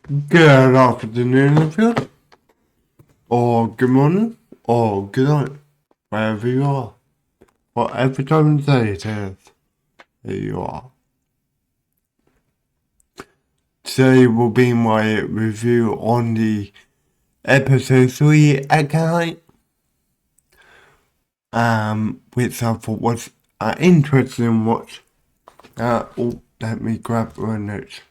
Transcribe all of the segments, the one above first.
Good afternoon, everyone, or good morning, or good night, wherever you are, whatever time of day it is that you are. Today will be my review on the episode 3 Acolyte, which I thought was an interesting watch. Let me grab my notes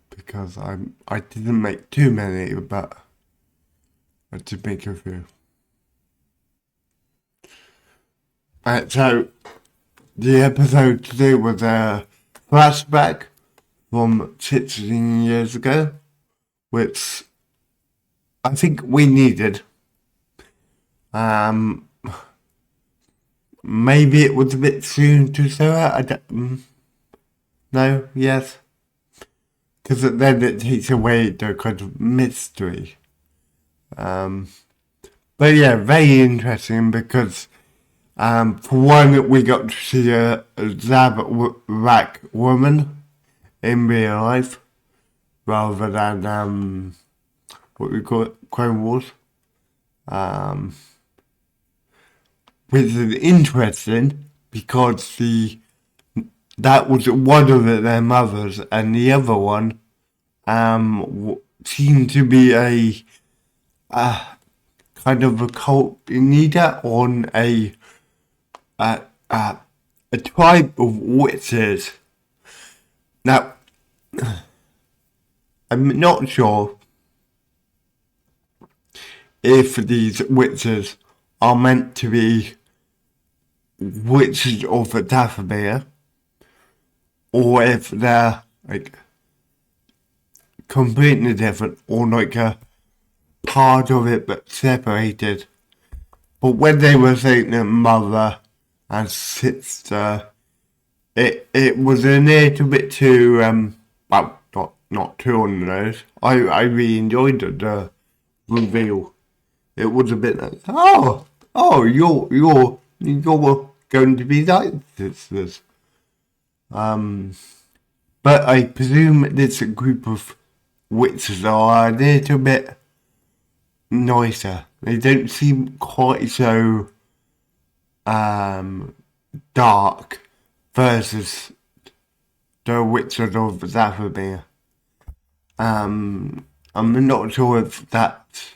because I didn't make too many, but I did make a few. So the episode today was a flashback from 16 years ago, which I think we needed. Maybe it was a bit soon to show it. No, yes. Because then it takes away the kind of mystery. But yeah, very interesting because for one, we got to see a Zab-Rak woman in real life rather than what we call it, Clone Wars. Which is interesting because that was one of their mothers, and the other one seemed to be a kind of a cult leader on a tribe of witches. Now, I'm not sure if these witches are meant to be witches of the Dathomir, or if they're like completely different, or like a part of it but separated. But when they were saying their mother and sister, it was a little bit too well, not too on the nose. I really enjoyed the reveal. It was a bit like, you're going to be like sisters. But I presume this group of witches are a little bit nicer. They don't seem quite so dark versus the witches of Dathomir. I'm not sure if that's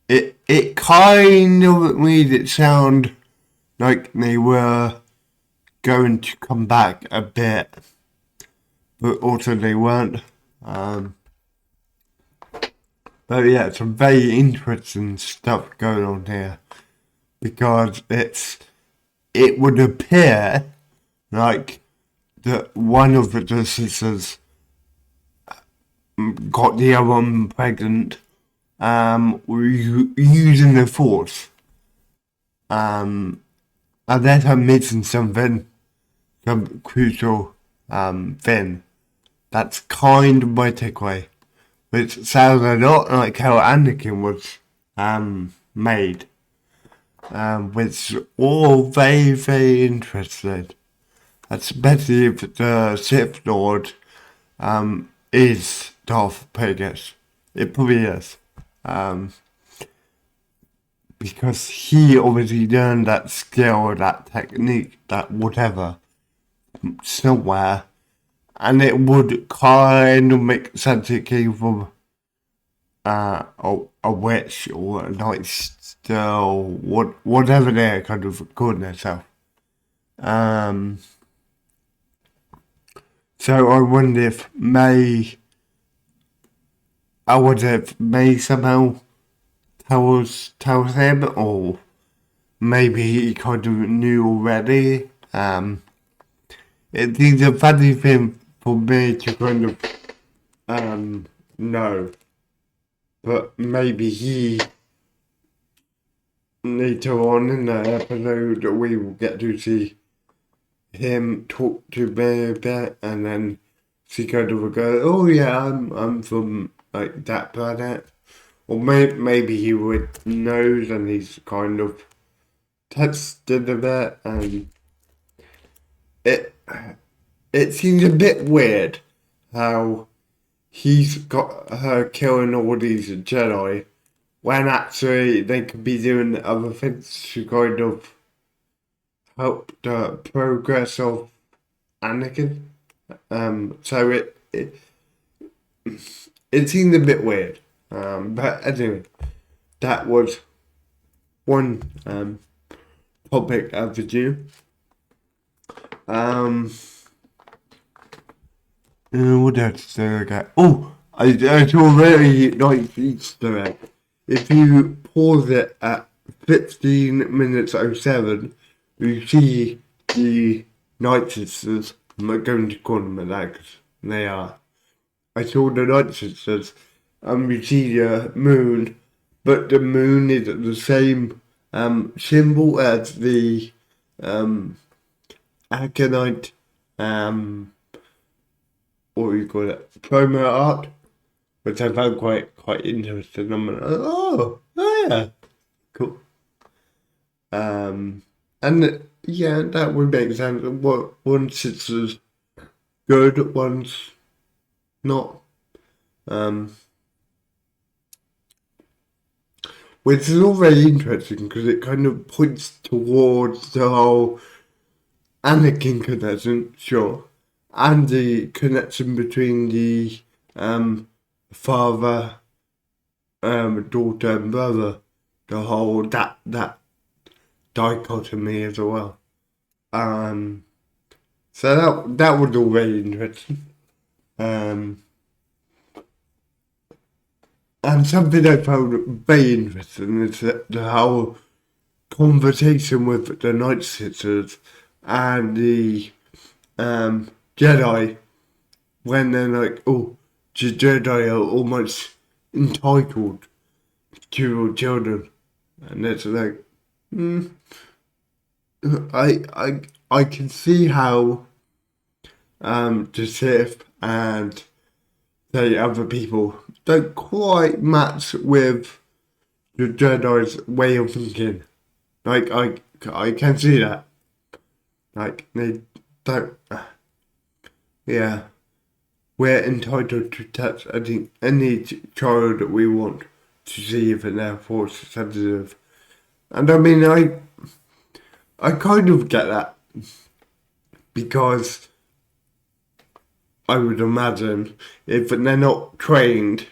it kind of made it sound like they were going to come back a bit, but also they weren't. But yeah, some very interesting stuff going on here because it would appear like that one of the sisters got the other one pregnant using the force. Unless I'm missing something, some crucial thing. That's kind of my takeaway. Which sounds a lot like how Anakin was made. Which is all very, very interesting. Especially if the Sith Lord is Darth Plagueis. It probably is. Because he obviously learned that skill, that technique, that whatever, somewhere. And it would kind of make sense it came from a witch or a night still, whatever they're kind of calling themselves. So I wonder if May somehow tells him, or maybe he kind of knew already. It seems a funny thing for me to kind of know, but maybe he later on in the episode we will get to see him talk to me a bit, and then she kind of go, oh yeah, I'm from like that planet. Or maybe he would knows and he's kind of tested a bit, and it seems a bit weird how he's got her killing all these Jedi when actually they could be doing other things to kind of help the progress of Anakin. So it seemed a bit weird. But anyway, that was one topic of the video. What else did I get? Oh, I saw a very nice Easter egg. If you pause it at 15:07, you see the Night Sisters. I'm not going to call them that because they are. I saw the Night Sisters, and we see the moon, but the moon is the same symbol as the Acolyte, what do you call it, promo art, which I found quite interesting. I'm like, oh yeah, cool. And yeah, that would make sense. What one sister's good, one's not. Which is all very interesting because it kind of points towards the whole Anakin connection, sure, and the connection between the father, daughter, and brother. The whole that dichotomy as well. So that was all very interesting. And something I found very interesting is that the whole conversation with the Night Sisters and the Jedi, when they're like, oh, the Jedi are almost entitled to children. And it's like, I can see how the Sith and the other people don't quite match with the Jedi's way of thinking. Like, I can see that. Like, they don't. Yeah. We're entitled to touch, I think, any child that we want to see if they're force sensitive. And I mean, I kind of get that. Because I would imagine if they're not trained,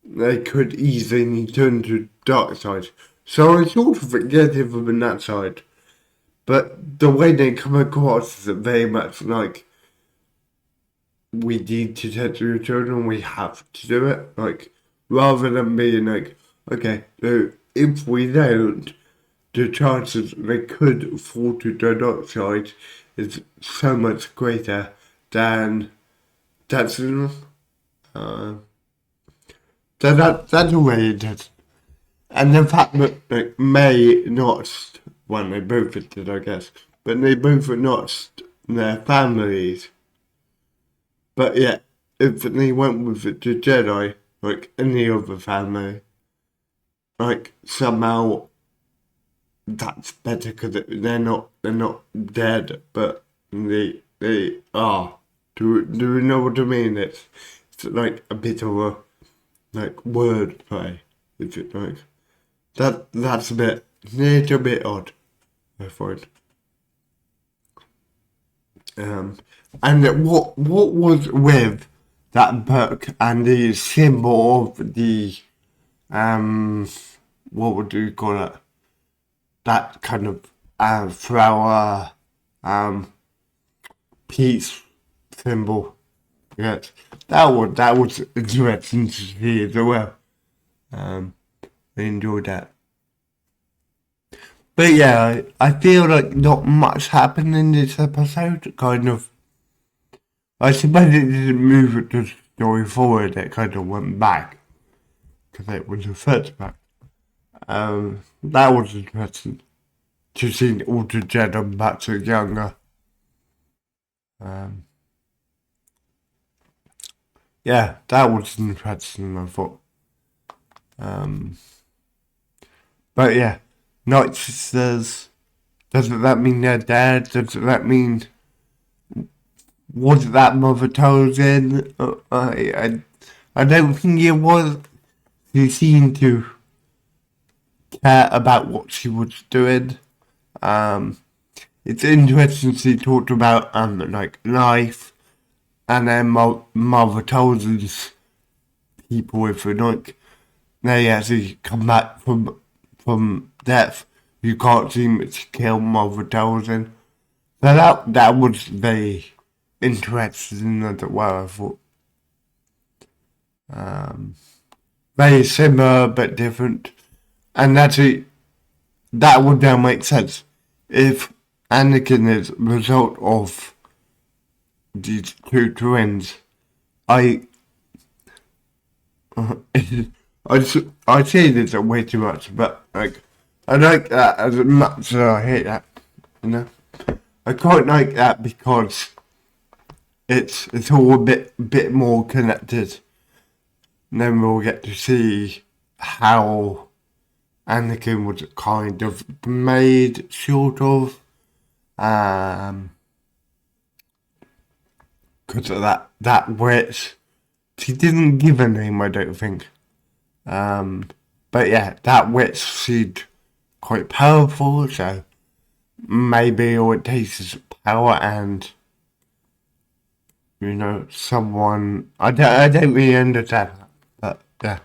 they could easily turn to dark side. So I sort of forgive them on that side. But the way they come across is very much like we need to tend to your children, we have to do it. Like, rather than being like, okay, so if we don't, the chances they could fall to the dark side is so much greater than that's so that's a way it is. And the fact that they may not, well, they both did, I guess, but they both were not their families. But yeah, if they went with the Jedi, like any other family, like somehow that's better because they're not dead, but they are. Do you know what I mean? It's like a bit of a like word play. Is it like that's a little bit odd, I find. And what was with that book and the symbol of the what would you call it? That kind of flower peace symbol. Yes, that was interesting to see as well. I enjoyed that. But yeah, I feel like not much happened in this episode. Kind of, I suppose it didn't move the story forward. It kind of went back because it was the first back. That was interesting to see all the Jedi back to younger. Yeah, that was interesting. I thought. But yeah, Night Sisters. Doesn't that mean they're dead? Doesn't that mean was that Mother Chosen? I don't think it was. She seemed to care about what she was doing. It's interesting she talked about like life, and then Mother Chosen's people, if you like, they actually come back from death. You can't seem to kill Mother Chosen. So that was very interesting as well, I thought. Very similar but different. And actually, that would now make sense. If Anakin is a result of these two twins, I I say this way too much, but like I like that as much as I hate that. You know, I quite like that because it's all a bit more connected. And then we'll get to see how Anakin was kind of made, sort of, because of that witch. She didn't give a name, I don't think. But yeah, that witch seemed quite powerful, so maybe all it takes is power and, you know, someone. I don't really understand that, but yeah,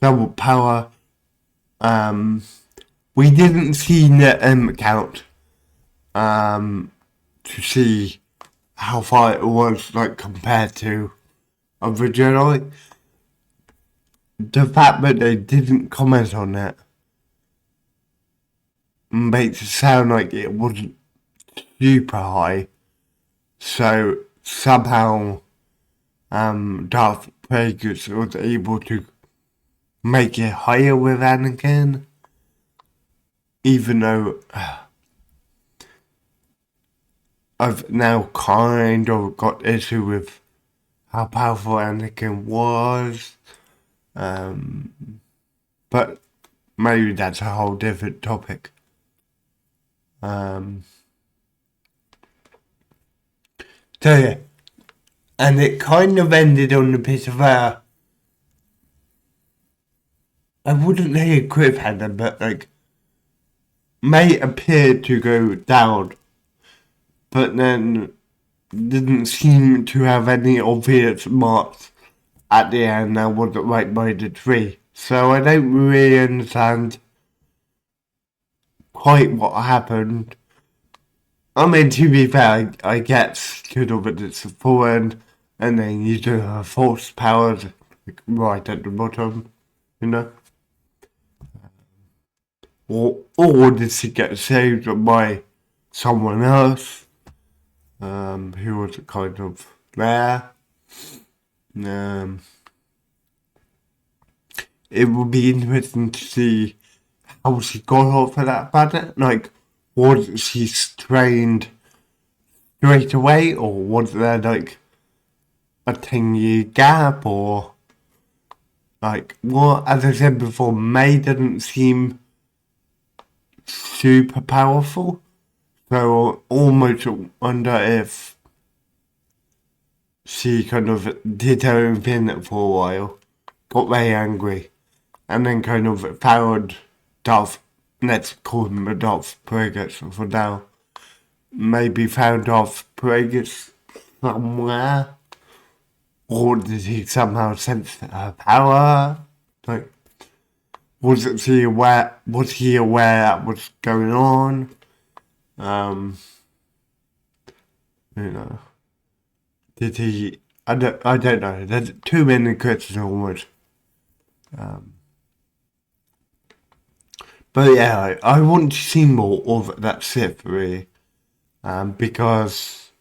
some power. We didn't see the count to see how far it was like compared to originally. The fact that they didn't comment on that makes it sound like it wasn't super high. So somehow Darth Plagueis was able to make it higher with Anakin, even though I've now kind of got issue with how powerful Anakin was. But maybe that's a whole different topic. So yeah, and it kind of ended on a bit of a, I wouldn't say a cliffhanger, but like, may appear to go down, but then didn't seem to have any obvious marks at the end that wasn't right by the tree. So I don't really understand quite what happened. I mean, to be fair, I get sort of it's a foreign, and then you do have force powers like, right at the bottom, you know? Or did she get saved by someone else who was kind of there? It would be interesting to see how she got off of that planet. Like, was she trained straight away, or was there like a 10-year gap, or like what? As I said before, May didn't seem super powerful, so almost wonder if she kind of did her own thing for a while, got very angry, and then kind of found Darth, let's call him a Darth Plagueis for now, maybe found Darth Plagueis somewhere, or did he somehow sense her power? Like, was he aware that was going on? You know, did he? I don't know. There's too many questions almost. But yeah, I want to see more of that Sith really, because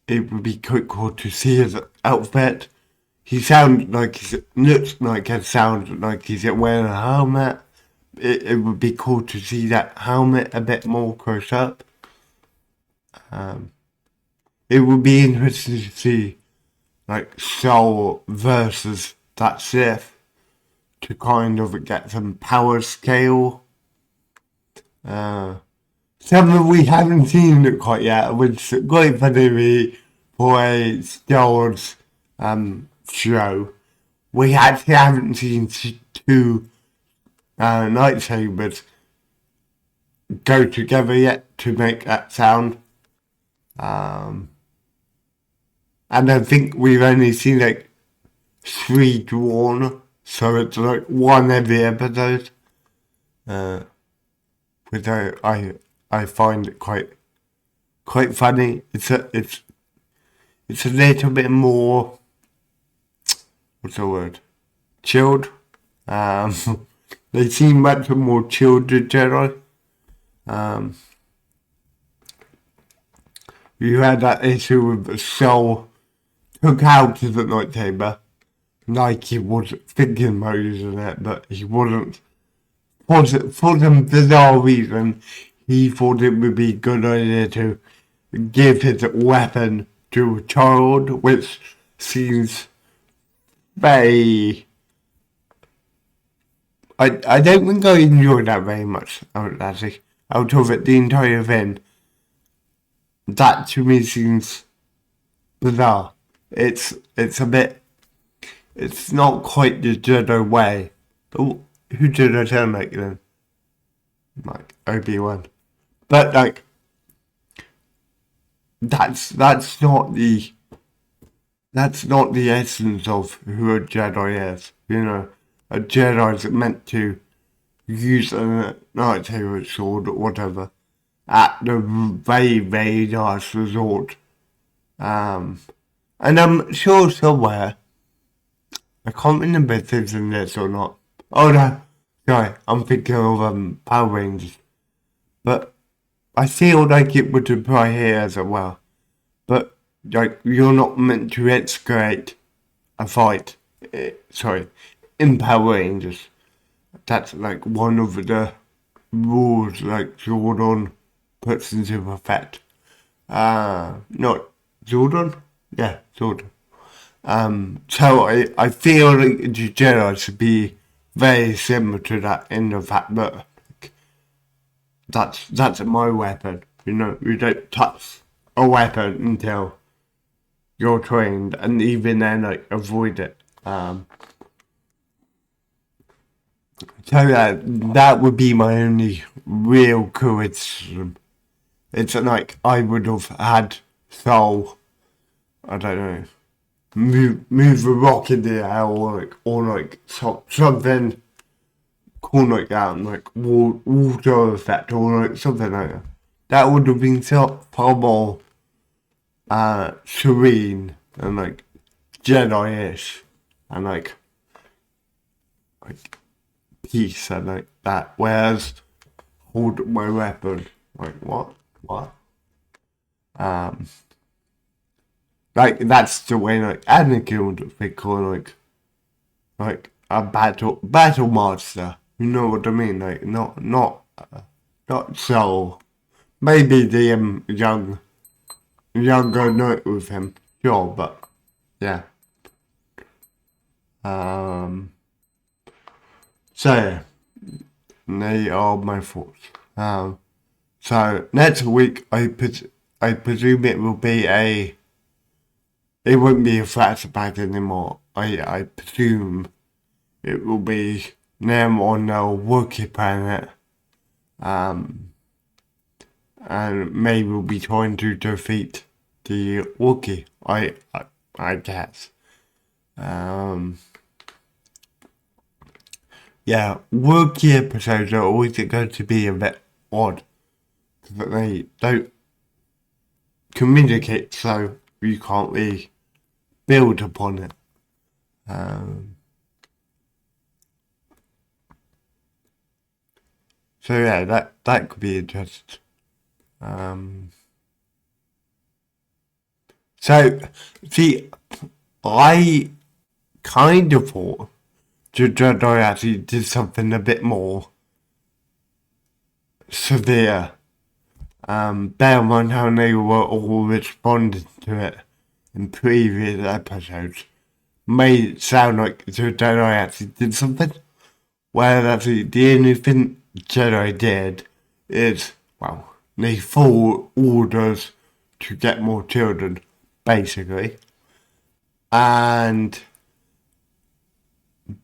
it would be quite cool to see his outfit. He sounds like looks like and sounds like he's wearing a helmet. It would be cool to see that helmet a bit more close up. It would be interesting to see like Soul versus that Sith to kind of get some power scale. something we haven't seen it quite yet, which is quite funny for a Star Wars show. We actually haven't seen two lightsabers go together yet to make that sound. And I think we've only seen like 3 drawn, so it's like one every episode. Which I find it quite funny. It's a little bit more, what's the word? Chilled. They seem much more chilled to Jedi. You had that issue with the soul took out to the lightsaber, like he was thinking about using it, but he wasn't. For some bizarre reason, he thought it would be a good idea to give his weapon to a child, which seems very... I don't think I enjoyed that very much, actually. Out of it, the entire thing. That to me seems bizarre. It's a bit... It's not quite the Jedi way. Who did I sound like then? Like Obi-Wan. But like that's not the essence of who a Jedi is. You know, a Jedi is meant to use a lightsaber sword or whatever at the very, very last resort. And I'm sure somewhere, I can't remember if it's in this or not. Oh no, sorry, I'm thinking of Power Rangers. But I feel like it would apply here as well. But like you're not meant to escalate a fight. In Power Rangers. That's like one of the rules like Jordan puts into effect. Not Jordan? Yeah, Jordan. So I feel like the Jedi should be very similar to that in the fact that like, that's my weapon. You know, you don't touch a weapon until you're trained, and even then, like avoid it. So that would be my only real criticism. It's like I would have had Soul, I don't know, move the rock in the air or like something cool like that, like water effect or like something like that. That would have been so far more serene and like Jedi-ish and like peace and like that. Whereas hold my weapon, like what? Like that's the way like Anakin would think, or like a battle master. You know what I mean? Like not so. Maybe the younger knight with him, sure, but yeah. So yeah, they are my thoughts. So next week I presume it will be it won't be a flashback anymore. I presume it will be them on a Wookiee planet. And maybe we'll be trying to defeat the Wookiee. I guess. Yeah, Wookiee episodes are always going to be a bit odd. Because they don't communicate, so you can't really build upon it. So yeah, that could be interesting. So see, I kind of thought the Jedi actually did something a bit more severe. Bear in mind how they were all responding to it in previous episodes. Made it sound like the Jedi actually did something. Whereas actually the only thing Jedi did is, well, they follow orders to get more children, basically. And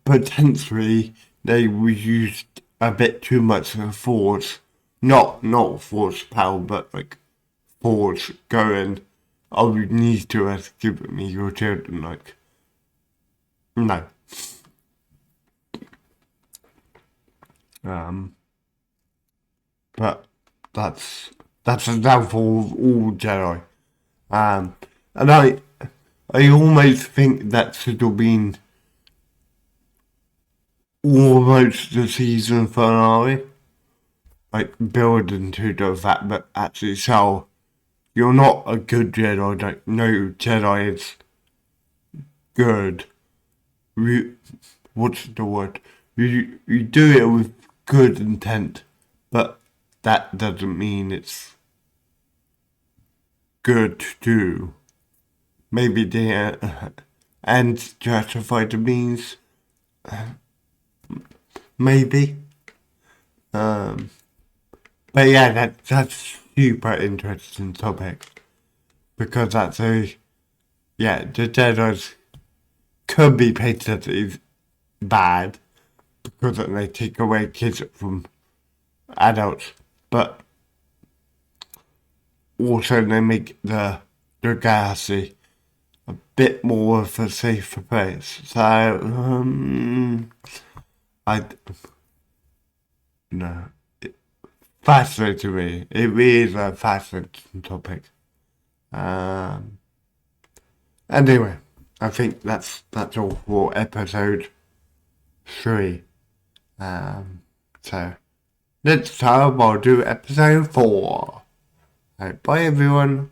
potentially they used a bit too much of force. Not force power, but like force going, oh, you need to have given me your children. Like, no. But that's a downfall of all Jedi. And I almost think that should have been almost the season finale, like building to the fact that actually, so you're not a good Jedi. Like, no Jedi is good. What's the word? You do it with good intent, but that doesn't mean it's good to do. Maybe the ends justify the means. Maybe. But yeah, that's super interesting topic. Because that's the Jedi's could be painted as bad because they take away kids from adults, but also they make the galaxy a bit more of a safer place. So, I no, fascinating me. It really is a fascinating topic. Anyway, I think that's all for episode 3. So next time I'll do episode 4. Right, bye everyone.